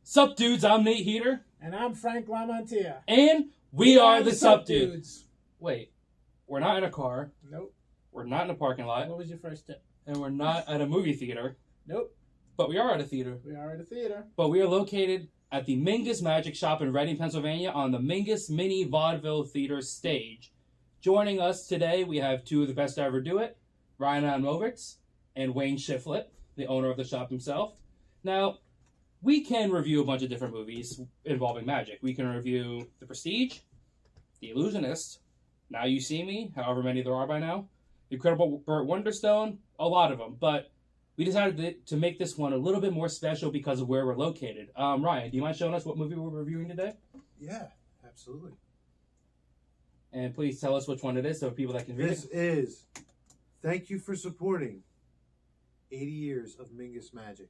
Sup dudes, I'm Nate Heater. And I'm Frank Lamontia. And we are the Sup Dudes. Wait, we're not in a car. Nope. We're not in a parking lot. What was your first tip? And we're not at a movie theater. Nope. But we are at a theater. We are at a theater. But we are located at the Mingus Magic Shop in Reading, Pennsylvania on the Mingus Mini Vaudeville Theater stage. Joining us today, we have two of the best to ever do it, Ryan Admovitz and Wayne Shiflett, the owner of the shop himself. Now, we can review a bunch of different movies involving magic. We can review The Prestige, The Illusionist, Now You See Me, however many there are by now, The Incredible Burt Wonderstone, a lot of them. But we decided to make this one a little bit more special because of where we're located. Ryan, do you mind showing us what movie we're reviewing today? Yeah, absolutely. And please tell us which one it is so people that can read it. This is Thank You for Supporting 80 Years of Mingus Magic.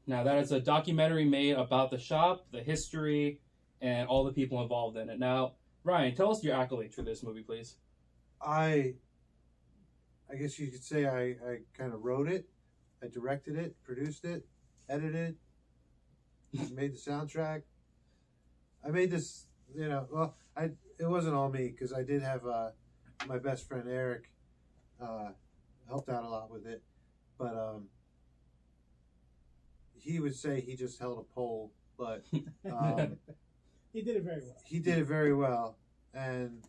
Now, that is a documentary made about the shop, the history, and all the people involved in it. Now, Ryan, tell us your accolades for this movie, please. I guess you could say I kind of wrote it, I directed it, produced it, edited it, made the soundtrack. I made this, it wasn't all me because I did have my best friend Eric helped out a lot with it, but he would say he just held a pole, but He did it very well. he did it very well, and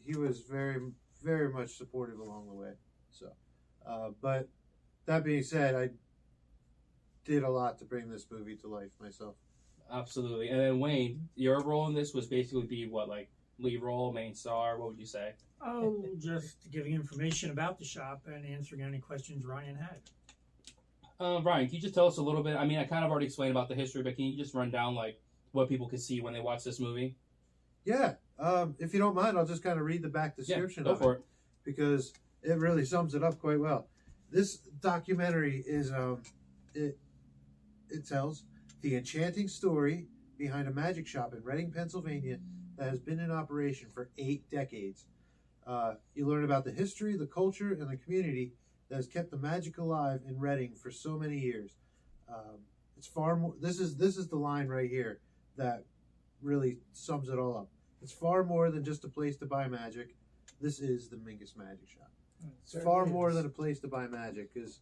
he was very, very much supportive along the way. So, but that being said, I did a lot to bring this movie to life myself. Absolutely. And then, Wayne, your role in this was basically be what, like, lead role, main star? What would you say? Oh, just giving information about the shop and answering any questions Ryan had. Ryan, can you just tell us a little bit? I mean, I kind of already explained about the history, but can you just run down, like, what people could see when they watch this movie? Yeah, if you don't mind, I'll just kind of read the back description go of for it because it really sums it up quite well. This documentary is it tells the enchanting story behind a magic shop in Reading, Pennsylvania that has been in operation for 8 decades. You learn about the history, the culture, and the community that has kept the magic alive in Reading for so many years. It's far more. This is the line right here that really sums it all up. It's far more than just a place to buy magic. This is the Mingus Magic Shop. It's far more than a place to buy magic because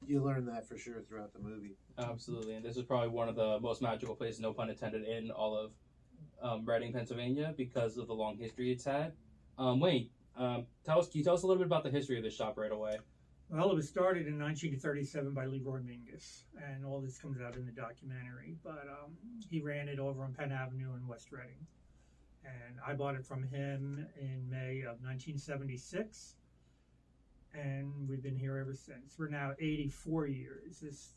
you learn that for sure throughout the movie. Absolutely. And this is probably one of the most magical places, no pun intended, in all of Reading, Pennsylvania because of the long history it's had. Wayne, can you tell us a little bit about the history of this shop right away? Well, it was started in 1937 by Leroy Mingus, and all this comes out in the documentary. But he ran it over on Penn Avenue in West Reading. And I bought it from him in May of 1976, and we've been here ever since. We're now 84 years. This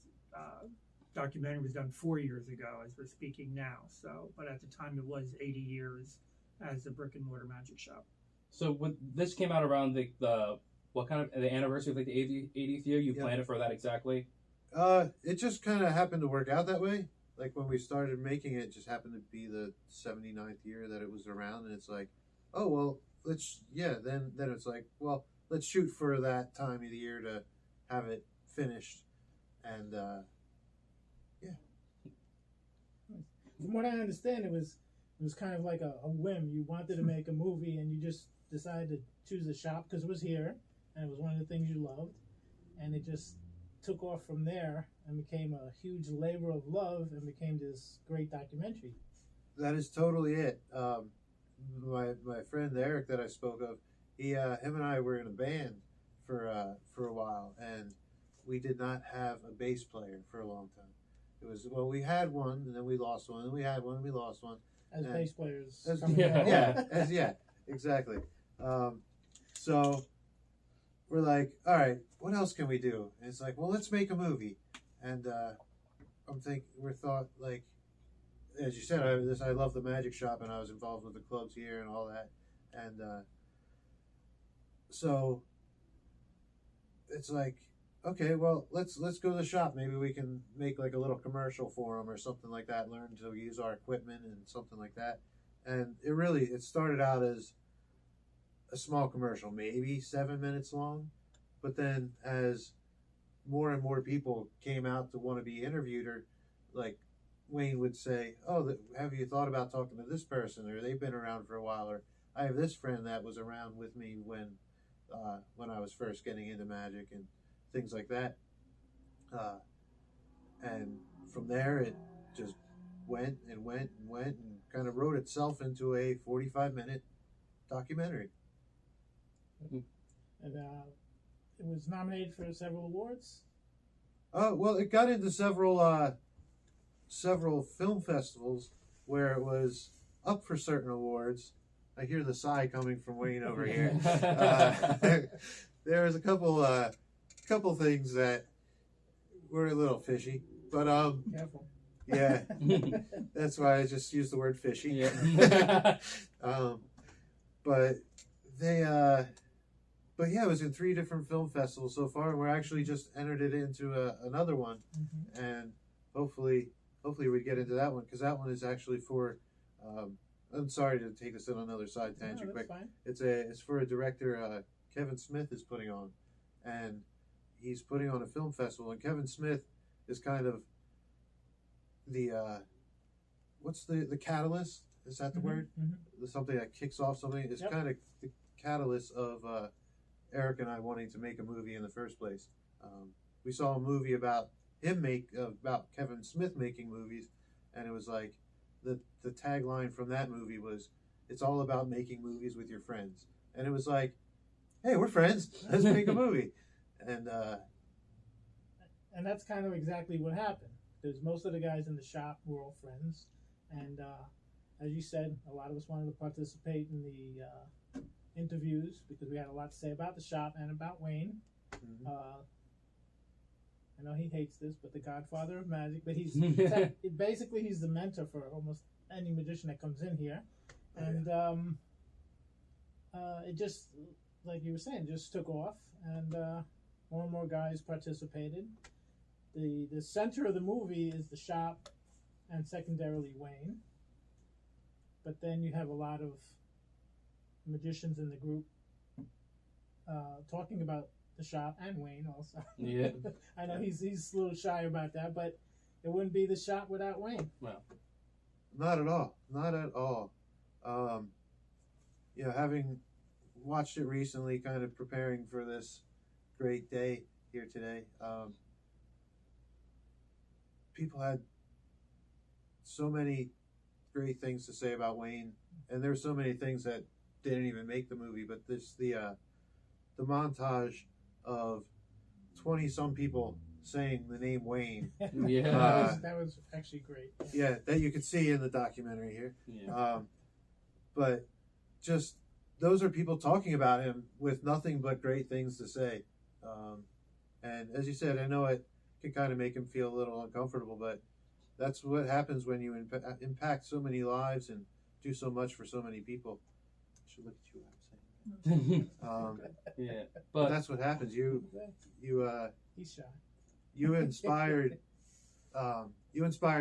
documentary was done 4 years ago as we're speaking now. So, but at the time it was 80 years as a brick and mortar magic shop. So when this came out around the what kind of the anniversary of like the 80th year? You planned it for that exactly? It just kind of happened to work out that way. Like when we started making it, just happened to be the 79th year that it was around, and it's like, oh well, then it's like, well, let's shoot for that time of the year to have it finished, and From what I understand, it was kind of like a whim. You wanted to make a movie, and you just decided to choose a shop because it was here, and it was one of the things you loved, and it just took off from there and became a huge labor of love and became this great documentary. that is totally it. My friend Eric that I spoke of, him and I were in a band for a while, and we did not have a bass player for a long time. It was, well, we had one, and then we lost one, and we had one, and we lost one. As bass players. Exactly. So we're like, all right, what else can we do? And it's like, well, let's make a movie. And we thought, like, as you said, I love the magic shop, and I was involved with the clubs here and all that. And so it's like, okay, well, let's go to the shop. Maybe we can make like a little commercial for them or something like that. Learn to use our equipment and something like that. And it started out as a small commercial, maybe 7 minutes long. But then as more and more people came out to want to be interviewed, or like Wayne would say, "Oh, have you thought about talking to this person? Or they've been around for a while? Or I have this friend that was around with me when I was first getting into magic and things like that." And from there, it just went and went and went and kind of wrote itself into a 45-minute documentary. And it was nominated for several awards. Well, it got into several film festivals where it was up for certain awards. I hear the sigh coming from Wayne over here. There was a couple things that were a little fishy, but Careful. yeah, that's why I just used the word fishy. Yeah. But yeah, it was in 3 different film festivals so far, and we're actually just entered it into another one, and hopefully we get into that one, because that one is actually for. I'm sorry to take this on another side tangent, No, but that's fine. it's for a director Kevin Smith is putting on, and he's putting on a film festival, and Kevin Smith is kind of the what's the catalyst? Is that the word? Something that kicks off something. It's kind of the catalyst of Eric and I wanting to make a movie in the first place. We saw a movie about about Kevin Smith making movies, and it was like the tagline from that movie was, "It's all about making movies with your friends," and it was like, "Hey, we're friends. Let's make a movie," and that's kind of exactly what happened. Because most of the guys in the shop were all friends, and as you said, a lot of us wanted to participate in the interviews because we had a lot to say about the shop and about Wayne. I know he hates this, but the Godfather of Magic. But he's basically he's the mentor for almost any magician that comes in here, and it just, like you were saying, just took off, and more and more guys participated. The center of the movie is the shop, and secondarily Wayne. But then you have a lot of magicians in the group talking about the shop and Wayne also. Yeah. I know he's a little shy about that, but it wouldn't be the shop without Wayne. Well, not at all. Not at all. Having watched it recently, kind of preparing for this great day here today, people had so many great things to say about Wayne, and there's so many things that didn't even make the movie. But this the montage of 20-some people saying the name Wayne. Yeah. That was actually great. Yeah, that you could see in the documentary here. Yeah. But just those are people talking about him with nothing but great things to say. And as you said, I know it can kind of make him feel a little uncomfortable, but that's what happens when you impact so many lives and do so much for so many people. I should look at you. Yeah, but that's what happens. He's shy. You inspired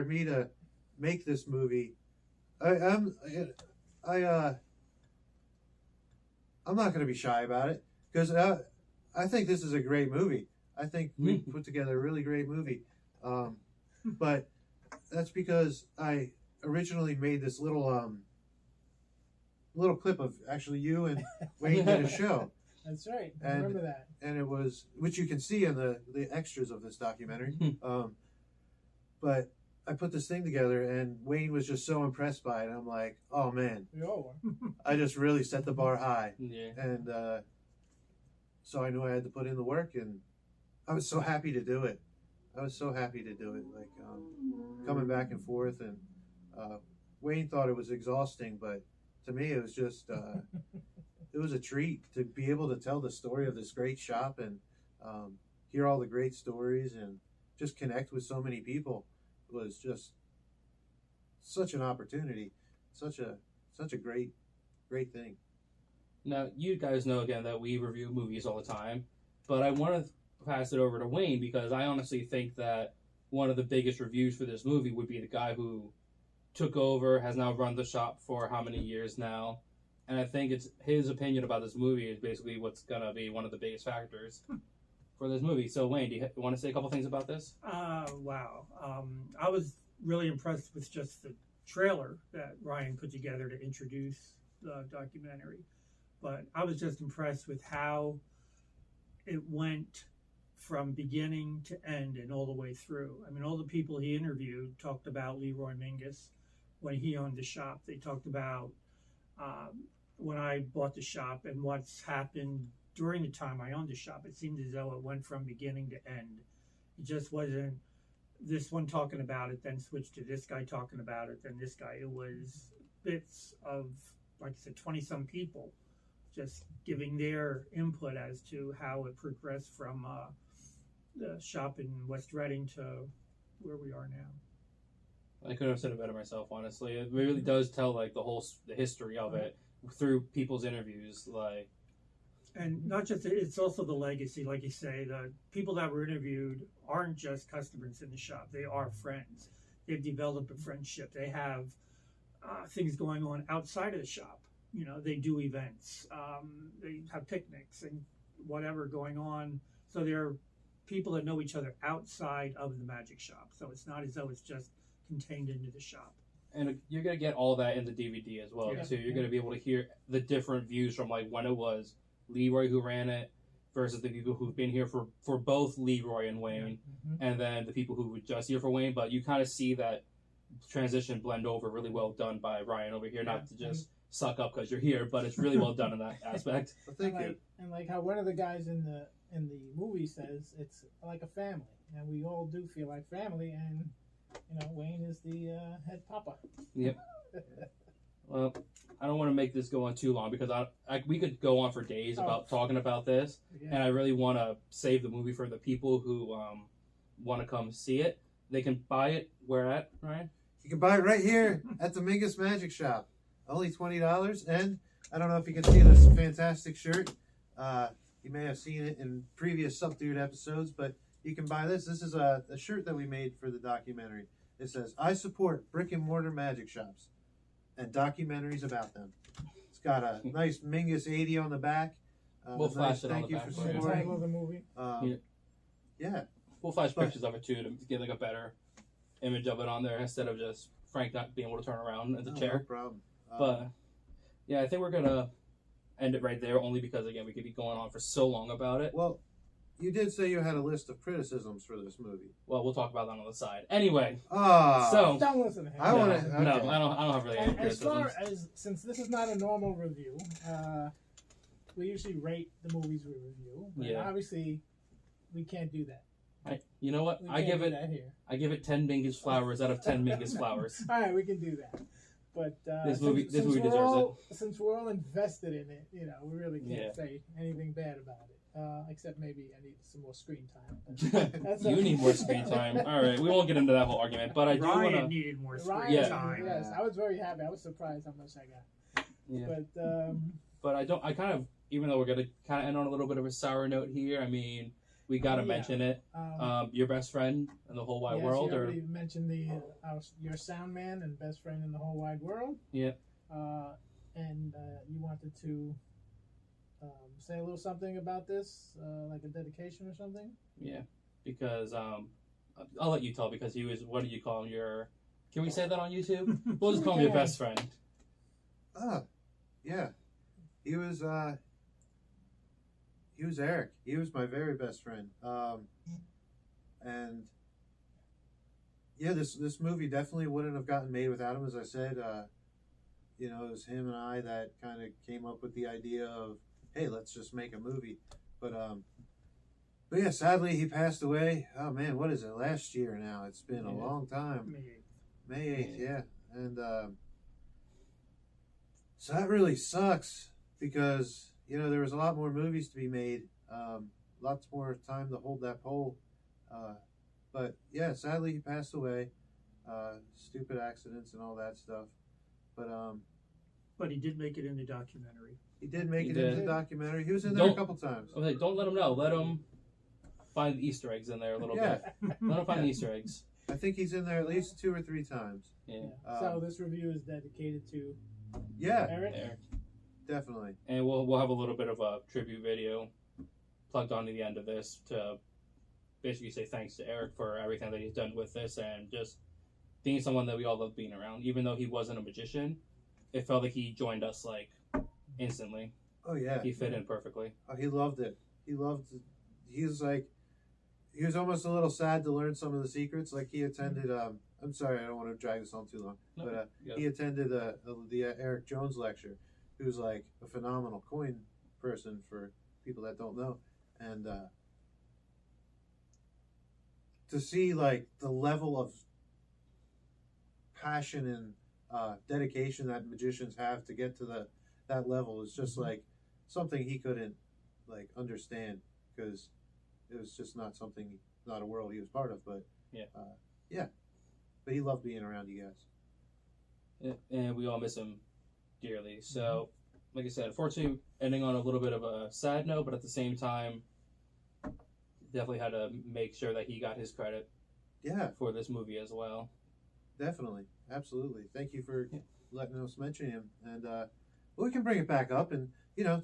me to make this movie. I'm not going to be shy about it, because I think this is a great movie. I think we put together a really great movie. But that's because I originally made this little clip of actually you and Wayne did a show. That's right. I remember that. And it was, which you can see in the extras of this documentary. But I put this thing together, and Wayne was just so impressed by it. I'm like, oh man, We all were. I just really set the bar high. Yeah. And so I knew I had to put in the work, and I was so happy to do it. Like coming back and forth, and Wayne thought it was exhausting, but to me it was just it was a treat to be able to tell the story of this great shop and hear all the great stories and just connect with so many people. It was just such an opportunity, such a great thing. Now, you guys know again that we review movies all the time, but I want to pass it over to Wayne, because I honestly think that one of the biggest reviews for this movie would be the guy who took over, has now run the shop for how many years now, and I think it's his opinion about this movie is basically what's gonna be one of the biggest factors for this movie. So Wayne, do you want to say a couple things about this? Wow. I was really impressed with just the trailer that Ryan put together to introduce the documentary. But I was just impressed with how it went from beginning to end and all the way through. I mean, all the people he interviewed talked about Leroy Mingus when he owned the shop. They talked about when I bought the shop and what's happened during the time I owned the shop. It seemed as though it went from beginning to end. It just wasn't this one talking about it, then switched to this guy talking about it, then this guy. It was bits of, like I said, 20-some people just giving their input as to how it progressed from the shop in West Reading to where we are now. I couldn't have said it better myself, honestly. It really does tell like the history of it through people's interviews, like. And not just, it's also the legacy, like you say. The people that were interviewed aren't just customers in the shop; they are friends. They've developed a friendship. They have things going on outside of the shop. You know, they do events. They have picnics and whatever going on. So they're people that know each other outside of the magic shop. So it's not as though it's just contained into the shop. And you're going to get all that in the DVD as well, too. You're going to be able to hear the different views from, like, when it was Leroy who ran it versus the people who've been here for both Leroy and Wayne, and then the people who were just here for Wayne. But you kind of see that transition blend over really well done by Ryan over here, not to just suck up because you're here, but it's really well done in that aspect. Well, thank you. And like how one of the guys in the movie says, it's like a family, and we all do feel like family, and you know, Wayne is the head papa. Yep. Well, I don't want to make this go on too long because we could go on for days about talking about this, and I really want to save the movie for the people who want to come see it. They can buy it where at, Ryan? You can buy it right here at the Mingus Magic Shop. Only $20, and I don't know if you can see this fantastic shirt. You may have seen it in previous Subdued episodes, but you can buy this. This is a shirt that we made for the documentary. It says, "I support brick and mortar magic shops and documentaries about them." It's got a nice Mingus 80 on the back. We'll flash it on the back. The title of the movie. Yeah. We'll flash pictures of it too to get like a better image of it on there instead of just Frank not being able to turn around in the chair. No problem. But yeah, I think we're gonna end it right there, only because again we could be going on for so long about it. Well, you did say you had a list of criticisms for this movie. Well, we'll talk about that on the side. Anyway, Don't listen to him. I want to. No, I don't have really any As criticisms. far as, since this is not a normal review, we usually rate the movies we review. But obviously, we can't do that. You know what? I give it 10 Mingus flowers out of 10 Mingus flowers. All right, we can do that. But this movie deserves it. Since we're all invested in it, you know, we really can't say anything bad about it. Except maybe I need some more screen time. You need more screen time. All right, we won't get into that whole argument, but I do want to. Needed more screen time. Yes, I was very happy. I was surprised how much I got. Yeah. But I don't. I kind of, even though we're gonna kind of end on a little bit of a sour note here. I mean, we gotta mention it. Your best friend in the whole wide world, you already mentioned your sound man and best friend in the whole wide world. Yeah. And you wanted to say a little something about this, like a dedication or something. Yeah, because I'll let you tell because he was. What do you call him? Can we say that on YouTube? We'll just call him your best friend. Yeah. He was Eric. He was my very best friend. And yeah, this movie definitely wouldn't have gotten made without him. As I said, you know, it was him and I that kind of came up with the idea of, hey, let's just make a movie. But yeah, sadly he passed away. Oh man, what is it? Last year now. It's been a long time. May 8th, yeah. And so that really sucks because, you know, there was a lot more movies to be made, lots more time to hold that pole. But yeah, sadly he passed away. Stupid accidents and all that stuff. But he did make it in the documentary. He did make it into the documentary. He was in there a couple times. Okay, don't let him know. Let him find the Easter eggs in there a little bit. Let him find the Easter eggs. I think he's in there at least 2 or 3 times. Yeah. So this review is dedicated to Eric. Definitely. And we'll have a little bit of a tribute video plugged onto the end of this to basically say thanks to Eric for everything that he's done with this and just being someone that we all love being around. Even though he wasn't a magician, it felt like he joined us like instantly. Oh yeah, He fit in perfectly. oh, he loved it. He loved. He was like, he was almost a little sad to learn some of the secrets. Like he attended. I'm sorry, I don't want to drag this on too long, No, but yeah. he attended the Eric Jones lecture, who's like a phenomenal coin person for people that don't know, and to see like the level of passion and dedication that magicians have to get to that level is just like something he couldn't like understand, because it was just not a world he was part of. But yeah, but he loved being around you guys. And we all miss him dearly. So, like I said, unfortunately, ending on a little bit of a sad note, but at the same time, definitely had to make sure that he got his credit. Yeah, For this movie as well. definitely, absolutely. Thank you for letting us mention him, and we can bring it back up and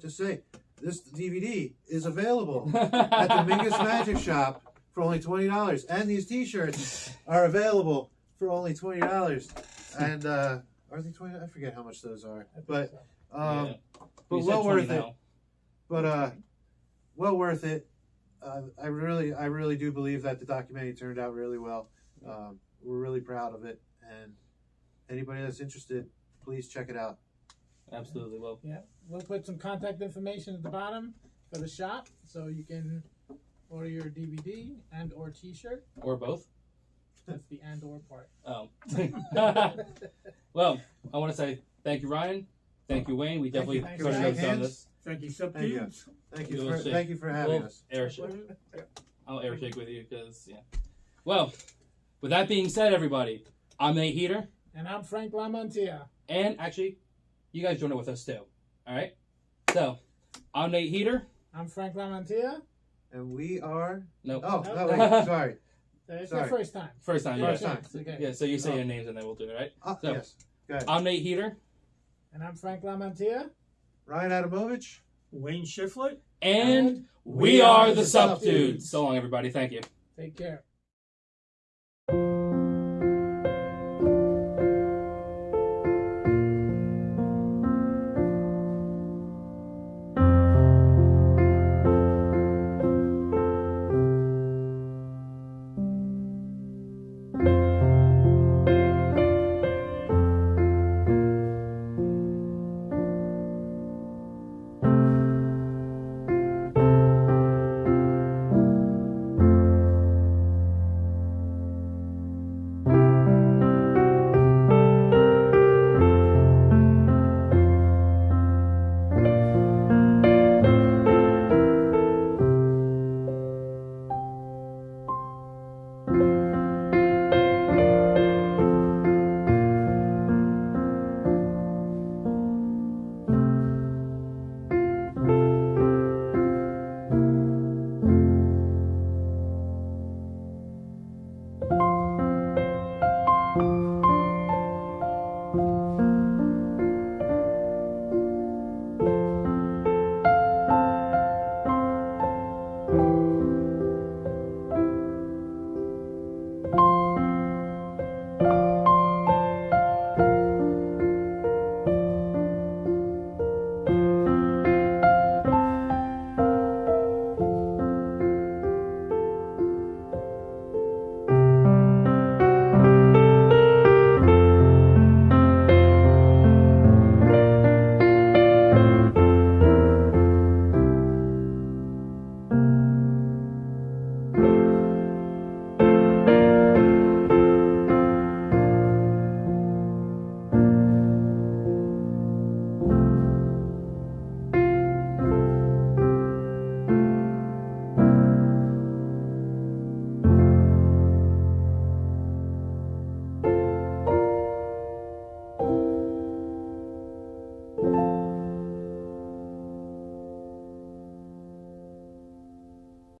just say this DVD is available at the Mingus Magic Shop for only $20, and these T-shirts are available for only $20. And are they $20? I forget how much those are, but Yeah. but You said well 20 worth it. now. But well worth it. I really do believe that the documentary turned out really well. We're really proud of it, and anybody that's interested, please check it out. Absolutely. Well, Yeah, we'll put some contact information at the bottom for the shop, so you can order your DVD and or T-shirt. or both. That's the and or part. Oh. Well, I want to say thank you, Ryan. Thank you, Wayne. We definitely you. Thanks, couldn't Ryan. have done this. Thank you, Thank you. Subcubes. Thank you for having We'll us. air shake. I'll air shake with you because Well, with that being said, everybody, I'm Nate Heater, And I'm Frank Lamontia. and actually, you guys join it with us too. All right. So, I'm Nate Heater. I'm Frank Lamontia. And we are. Nope. Oh, no, wait, sorry. It's Sorry. the first time. First time. Yeah. First time. Okay. Yeah. So you say Oh. your names and then we'll do it, right? So- Yes. Go ahead. I'm Nate Heater, And I'm Frank Lamontia. Ryan Adamovich. Wayne Shiflett. and we are the Substitutes. So long, everybody. Thank you. Take care.